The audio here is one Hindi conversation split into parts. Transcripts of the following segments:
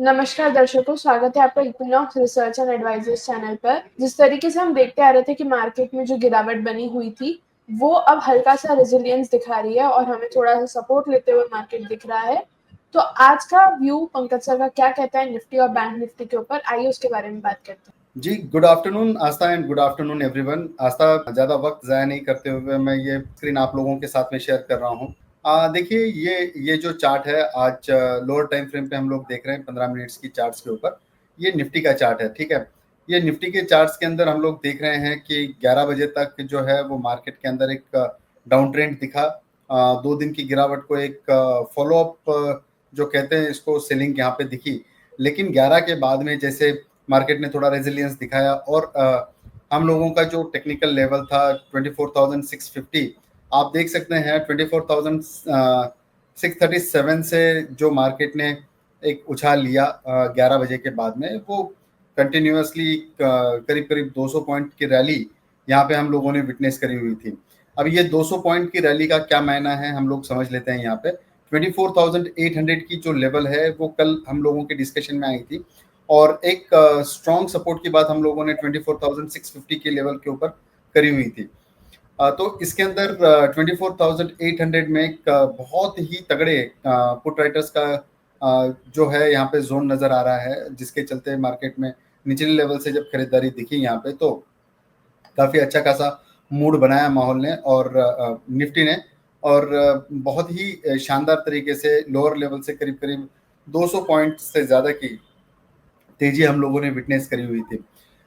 नमस्कार दर्शकों, स्वागत है आपका Equinox research and advisers channel पर। जिस तरीके से हम देखते आ रहे थे कि मार्केट में जो गिरावट बनी हुई थी वो अब हल्का सा रेजिलियंस दिखा रही है और हमें थोड़ा सा सपोर्ट लेते हुए मार्केट दिख रहा है। तो आज का व्यू पंकज सर का क्या कहता है निफ्टी और बैंक निफ्टी के ऊपर, आइए उसके बारे में बात करते हैं। जी, good afternoon Aastha and good afternoon everyone. Aastha, ज़्यादा वक्त ज़ाया नहीं करते हुए मैं ये स्क्रीन आप लोगों के साथ में शेयर कर रहा हूँ। देखिए, ये जो चार्ट है आज लोअर टाइम फ्रेम पे हम लोग देख रहे हैं 15 मिनट्स की चार्ट्स के ऊपर। ये निफ्टी का चार्ट है, ठीक है। ये निफ्टी के चार्ट्स के अंदर हम लोग देख रहे हैं कि 11 बजे तक जो है वो मार्केट के अंदर एक डाउन ट्रेंड दिखा। 2 दिन की गिरावट को एक फॉलो अप जो कहते हैं इसको सेलिंग यहाँ पे दिखी, लेकिन 11 के बाद में जैसे मार्केट ने थोड़ा रेजिलियंस दिखाया और हम लोगों का जो टेक्निकल लेवल था 24,650, आप देख सकते हैं 24,637 से जो मार्केट ने एक उछाल लिया 11 बजे के बाद में, वो कंटिन्यूसली करीब करीब 200 पॉइंट की रैली यहाँ पे हम लोगों ने विटनेस करी हुई थी। अब ये 200 पॉइंट की रैली का क्या मायना है हम लोग समझ लेते हैं। यहाँ पे 24,800 की जो लेवल है वो कल हम लोगों के डिस्कशन में आई थी और एक स्ट्रॉन्ग सपोर्ट की बात हम लोगों ने 24,650 के लेवल के ऊपर करी हुई थी। तो इसके अंदर 24,800 में एक बहुत ही तगड़े पुट राइटर्स का जो है यहाँ पे जोन नजर आ रहा है, जिसके चलते मार्केट में निचले लेवल से जब खरीदारी दिखी यहाँ पे तो काफी अच्छा खासा मूड बनाया माहौल ने और निफ्टी ने, और बहुत ही शानदार तरीके से लोअर लेवल से करीब करीब 200 पॉइंट से ज्यादा की तेजी हम लोगों ने विटनेस करी हुई थी।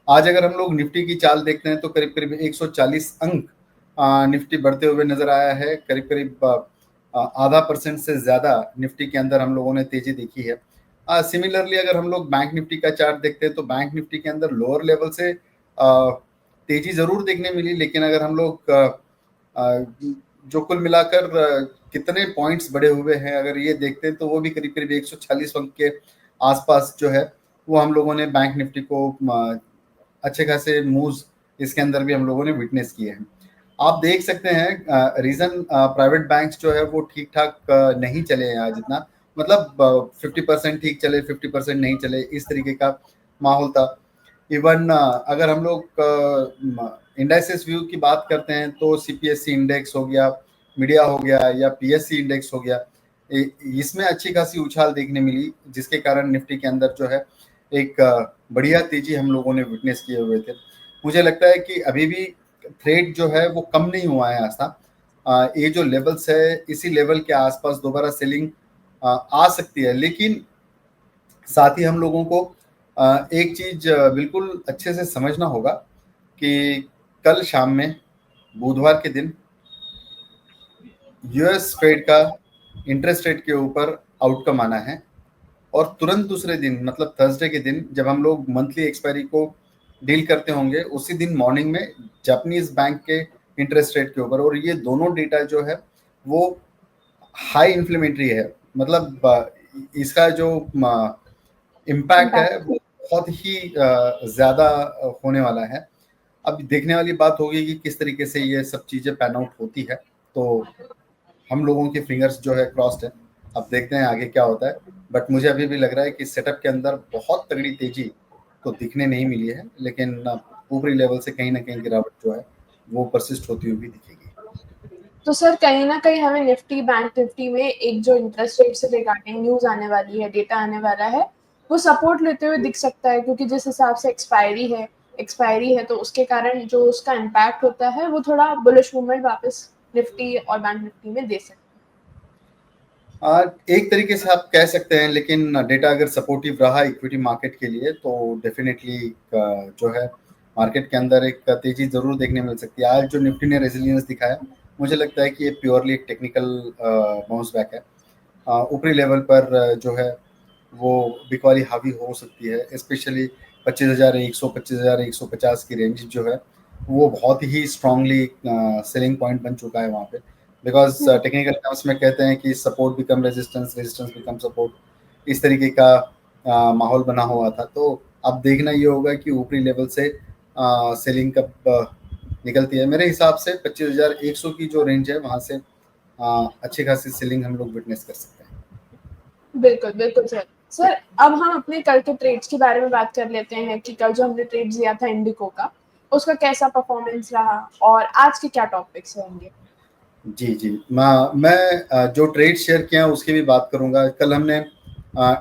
आज अगर हम लोग निफ्टी की चाल देखते हैं तो करीब करीब 140 अंक निफ्टी बढ़ते हुए नजर आया है। करीब करीब आधा % से ज्यादा निफ्टी के अंदर हम लोगों ने तेजी देखी है। सिमिलरली अगर हम लोग बैंक निफ्टी का चार्ट देखते हैं तो बैंक निफ्टी के अंदर लोअर लेवल से तेजी जरूर देखने मिली, लेकिन अगर हम लोग जो कुल मिलाकर कितने पॉइंट्स बढ़े हुए हैं अगर ये देखते हैं तो वो भी करीब करीब 140 अंक के आसपास जो है वो हम लोगों ने बैंक निफ्टी को अच्छे खासे मूव्स इसके अंदर भी हम लोगों ने विटनेस किए हैं। आप देख सकते हैं रीजन प्राइवेट बैंक्स जो है वो ठीक ठाक नहीं चले हैं आज इतना, मतलब 50% ठीक चले, 50% नहीं चले, इस तरीके का माहौल था। इवन अगर हम लोग इंडाइसेस व्यू की बात करते हैं तो सीपीएससी इंडेक्स हो गया, मीडिया हो गया या पीएससी इंडेक्स हो गया, इसमें अच्छी खासी उछाल देखने मिली, जिसके कारण निफ्टी के अंदर जो है एक बढ़िया तेजी हम लोगों ने विटनेस किए हुए थे। मुझे लगता है कि अभी भी थ्रेड जो है वो कम नहीं हुआ है आस्था। ये जो लेवल्स है इसी लेवल के आसपास दोबारा सेलिंग आ सकती है, लेकिन साथ ही हम लोगों को एक चीज बिल्कुल अच्छे से समझना होगा कि कल शाम में बुधवार के दिन यूएस फेड का इंटरेस्ट रेट के ऊपर आउटकम आना है और तुरंत दूसरे दिन मतलब थर्सडे के दिन जब हम लोग मंथली एक्सपायरी को डील करते होंगे, उसी दिन मॉर्निंग में जापानीज बैंक के इंटरेस्ट रेट के ऊपर, और ये दोनों डेटा जो है वो हाई इन्फ्लेमेटरी है। मतलब इसका जो इम्पैक्ट है वो बहुत ही ज्यादा होने वाला है। अब देखने वाली बात होगी कि किस तरीके से ये सब चीजें पैन आउट होती है। तो हम लोगों के फिंगर्स जो है क्रॉस्ड है, अब देखते हैं आगे क्या होता है। बट मुझे अभी भी लग रहा है कि सेटअप के अंदर बहुत तगड़ी तेजी तो दिखने नहीं मिली है, लेकिन ऊपरी लेवल से कहीं ना कहीं गिरावट जो है वो परसिस्ट होती हुई दिखेगी। तो सर कहीं ना कहीं हमें निफ्टी बैंक निफ्टी में एक जो इंटरेस्ट रेट से रिगार्डिंग न्यूज आने वाली है, डेटा आने वाला है, वो सपोर्ट लेते हुए दिख सकता है, क्योंकि जिस हिसाब से एक्सपायरी है तो उसके कारण जो उसका इम्पैक्ट होता है वो थोड़ा बुलिश मूवमेंट वापस निफ्टी और बैंक निफ्टी में दे सकता एक तरीके से आप कह सकते हैं, लेकिन डेटा अगर सपोर्टिव रहा इक्विटी मार्केट के लिए तो डेफिनेटली जो है मार्केट के अंदर एक तेजी जरूर देखने मिल सकती है। आज जो निफ्टी ने रेजिलियंस दिखाया, मुझे लगता है कि ये प्योरली एक टेक्निकल बाउंस बैक है। ऊपरी लेवल पर जो है वो बिकवाली हावी हो सकती है, स्पेशली 25,100 25,150 की रेंज जो है वो बहुत ही स्ट्रांगली सेलिंग पॉइंट बन चुका है वहाँ पे। बिकॉज है। टेक्निकल टर्म्स में कहते हैं कि support become resistance, resistance become support, इस तरीके का माहौल बना हुआ था। तो अब देखना ये होगा कि ऊपरी लेवल से सेलिंग कब निकलती है। मेरे हिसाब से 25,100 की जो रेंज है वहाँ से अच्छी खासी सेलिंग हम लोग विटनेस कर सकते हैं। बिल्कुल बिल्कुल सर। सर अब हम अपने कल के ट्रेड्स के बारे में बात कर लेते हैं कि कल जो हमने ट्रेड दिया था इंडिको का, उसका कैसा परफॉर्मेंस रहा और आज के क्या टॉपिक्स रहेंगे। जी जी, मैं जो ट्रेड शेयर किया उसकी भी बात करूंगा। कल हमने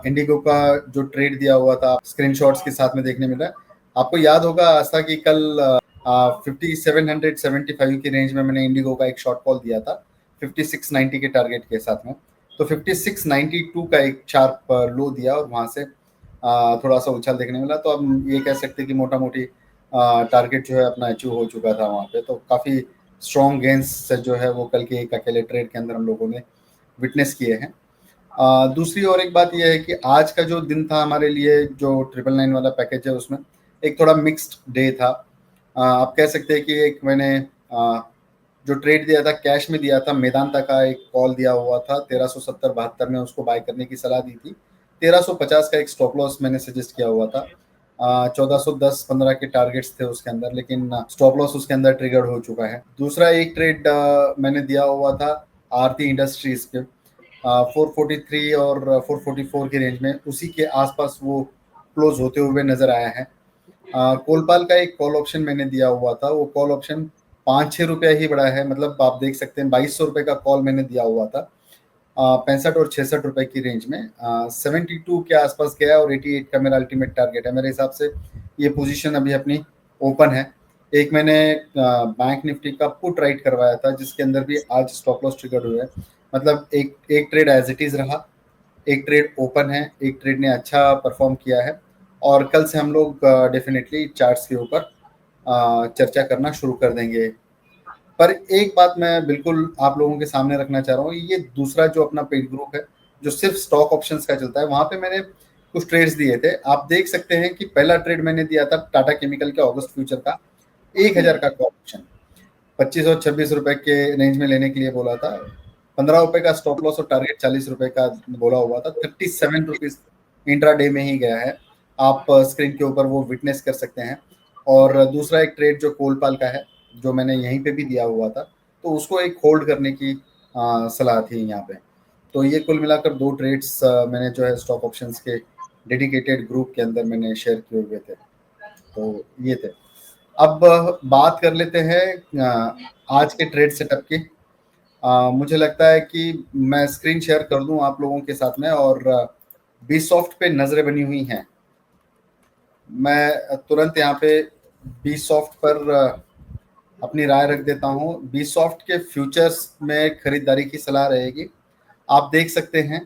इंडिगो का जो ट्रेड दिया हुआ था स्क्रीनशॉट्स के साथ में देखने मिला। आपको याद होगा आस्था कि कल 5775 की रेंज में मैंने इंडिगो का एक शॉर्ट कॉल दिया था 5690 के टारगेट के साथ में। तो 5692 का एक शार्प लो दिया और वहां से थोड़ा सा उछाल देखने मिला। तो अब ये कह सकते हैं कि मोटा मोटी टारगेट जो है अपना अचीव हो चुका था वहां पे। तो काफी स्ट्रॉन्ग गेंस जो है वो कल के एक अकेले ट्रेड के अंदर हम लोगों ने विटनेस किए हैं। दूसरी और एक बात यह है कि आज का जो दिन था हमारे लिए, जो 999 वाला पैकेज है उसमें एक थोड़ा मिक्स्ड डे था। आप कह सकते हैं कि एक मैंने जो ट्रेड दिया था कैश में दिया था, मेदांता का एक कॉल दिया हुआ था 1370-72 में, उसको बाय करने की सलाह दी थी। 1350 का एक स्टॉप लॉस मैंने सजेस्ट किया हुआ था। 1410-15 के टारगेट्स थे उसके अंदर, लेकिन स्टॉप लॉस उसके अंदर ट्रिगर्ड हो चुका है। दूसरा एक ट्रेड मैंने दिया हुआ था आरती इंडस्ट्रीज के 443 और 444 की रेंज में, उसी के आसपास वो क्लोज होते हुए नजर आया है। कोलपाल का एक कॉल ऑप्शन मैंने दिया हुआ था, वो कॉल ऑप्शन 5-6 रुपया ही बढ़ा है, मतलब आप देख सकते हैं 2200 रुपये का कॉल मैंने दिया हुआ था 65 और 66 रुपए की रेंज में। 72 के आसपास गया और 88 का मेरा अल्टीमेट टारगेट है। मेरे हिसाब से ये पोजीशन अभी अपनी ओपन है। एक मैंने बैंक निफ्टी का पुट राइट करवाया था जिसके अंदर भी आज स्टॉप लॉस ट्रिगर हुए हैं। मतलब एक एक ट्रेड एज इट इज रहा, एक ट्रेड ओपन है, एक ट्रेड ने अच्छा परफॉर्म किया है। और कल से हम लोग डेफिनेटली चार्ट्स के ऊपर चर्चा करना शुरू कर देंगे। पर एक बात मैं बिल्कुल आप लोगों के सामने रखना चाह रहा हूँ, ये दूसरा जो अपना पेड ग्रुप है जो सिर्फ स्टॉक ऑप्शंस का चलता है, वहां पे मैंने कुछ ट्रेड्स दिए थे। आप देख सकते हैं कि पहला ट्रेड मैंने दिया था टाटा केमिकल के अगस्त फ्यूचर का 1000 का कॉल ऑप्शन, 25 और 26 रुपए के रेंज में लेने के लिए बोला था। 15 रुपए का स्टॉप लॉस और टारगेट 40 रुपए का बोला हुआ था। 37 रुपीज इंट्रा डे में ही गया है, आप स्क्रीन के ऊपर वो विटनेस कर सकते हैं। और दूसरा एक ट्रेड जो कोलपाल का है, जो मैंने यहीं पे भी दिया हुआ था, तो उसको एक होल्ड करने की सलाह थी यहाँ पे। तो ये कुल मिलाकर दो ट्रेड्स मैंने जो है स्टॉक ऑप्शंस के डेडिकेटेड ग्रुप के अंदर मैंने शेयर किए हुए थे। तो ये थे। अब बात कर लेते हैं आज के ट्रेड सेटअप की। मुझे लगता है कि मैं स्क्रीन शेयर कर दूं आप लोगों के साथ में, और बी सॉफ्ट पे नजरें बनी हुई हैं। मैं तुरंत यहाँ पे बी सॉफ्ट पर अपनी राय रख देता हूँ। बी सॉफ्ट के फ्यूचर्स में खरीदारी की सलाह रहेगी। आप देख सकते हैं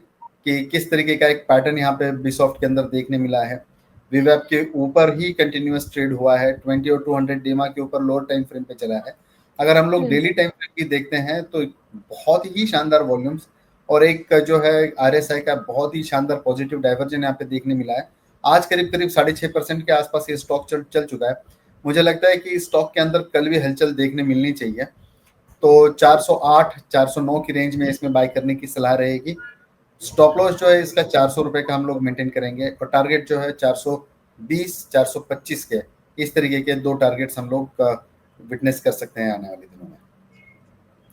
कि किस तरीके का एक पैटर्न यहाँ पे बी सॉफ्ट के अंदर देखने मिला है। वीवेब के ऊपर ही कंटिन्यूअस ट्रेड हुआ है, 20 और 200 डीमा के ऊपर लोअर टाइम फ्रेम पे चला है। अगर हम लोग डेली टाइम फ्रेम की देखते हैं तो बहुत ही शानदार वॉल्यूम्स और एक जो है आरएसआई का बहुत ही शानदार पॉजिटिव डाइवर्जन यहाँ पे देखने मिला है। आज करीब करीब 6.5% के आसपास ये स्टॉक चल चुका है। मुझे लगता है कि स्टॉक के अंदर कल भी हलचल देखने मिलनी चाहिए। तो 408 409 की रेंज में इसमें बाय करने की सलाह रहेगी। स्टॉप लॉस जो है इसका 400 रुपए का हम लोग मेंटेन करेंगे, और टारगेट जो है 420 425 के, इस तरीके के दो टारगेट्स हम लोग विटनेस कर सकते हैं आने वाले दिनों में।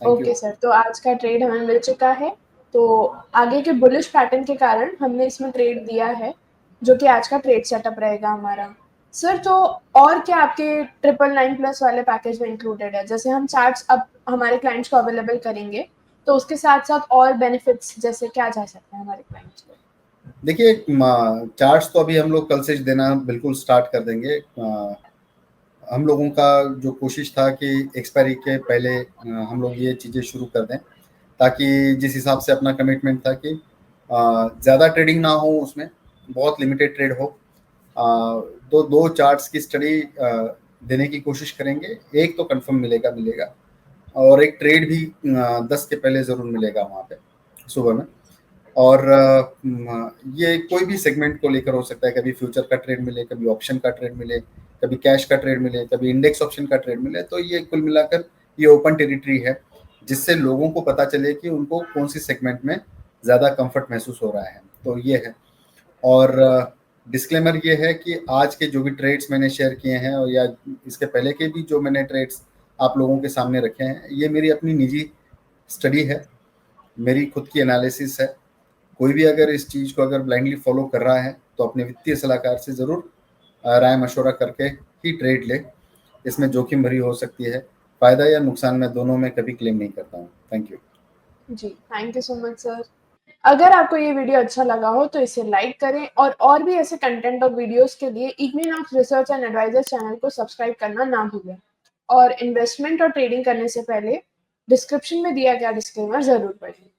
Thank okay you. सर, तो आज का ट्रेड हमें मिल चुका है। तो आगे के बुलिश पैटर्न के कारण हमने इसमें ट्रेड दिया है, जो कि आज का ट्रेड सेटअप रहेगा हमारा। सर तो और क्या आपके 999+ वाले पैकेज में इंक्लूडेड है? जैसे हम चार्ट्स अब हमारे क्लाइंट्स को अवेलेबल करेंगे, तो उसके साथ साथ और बेनिफिट्स जैसे क्या जा सकते हैं हमारे क्लाइंट्स को? देखिए, चार्ट्स तो अभी हम लोग कल से देना बिल्कुल स्टार्ट कर देंगे। हम लोगों का जो कोशिश था कि एक्सपायरी के पहले हम लोग ये चीज़ें शुरू कर दें, ताकि जिस हिसाब से अपना कमिटमेंट था कि ज़्यादा ट्रेडिंग ना हो, उसमें बहुत लिमिटेड ट्रेड हो। दो दो चार्ट्स की स्टडी देने की कोशिश करेंगे। एक तो कंफर्म मिलेगा मिलेगा, और एक ट्रेड भी 10 के पहले ज़रूर मिलेगा वहाँ पे सुबह में। और ये कोई भी सेगमेंट को लेकर हो सकता है, कभी फ्यूचर का ट्रेड मिले, कभी ऑप्शन का ट्रेड मिले, कभी कैश का ट्रेड मिले, कभी इंडेक्स ऑप्शन का ट्रेड मिले। तो ये कुल मिलाकर ये ओपन टेरिटरी है, जिससे लोगों को पता चले कि उनको कौन सी सेगमेंट में ज़्यादा कंफर्ट महसूस हो रहा है। तो ये है। और डिस्क्लेमर ये है कि आज के जो भी ट्रेड्स मैंने शेयर किए हैं, और या इसके पहले के भी जो मैंने ट्रेड्स आप लोगों के सामने रखे हैं, ये मेरी अपनी निजी स्टडी है, मेरी खुद की एनालिसिस है। कोई भी अगर इस चीज़ को अगर ब्लाइंडली फॉलो कर रहा है तो अपने वित्तीय सलाहकार से ज़रूर राय मशवरा करके ही ट्रेड ले। इसमें जोखिम भरी हो सकती है, फ़ायदा या नुकसान मैं दोनों में कभी क्लेम नहीं करता हूँ। Thank you. जी, thank you so much sir. अगर आपको ये वीडियो अच्छा लगा हो तो इसे लाइक करें और भी ऐसे कंटेंट और वीडियोस के लिए Equinox research and advisers channel को सब्सक्राइब करना ना भूलें। और इन्वेस्टमेंट और ट्रेडिंग करने से पहले डिस्क्रिप्शन में दिया गया डिस्क्लेमर ज़रूर पढ़ें।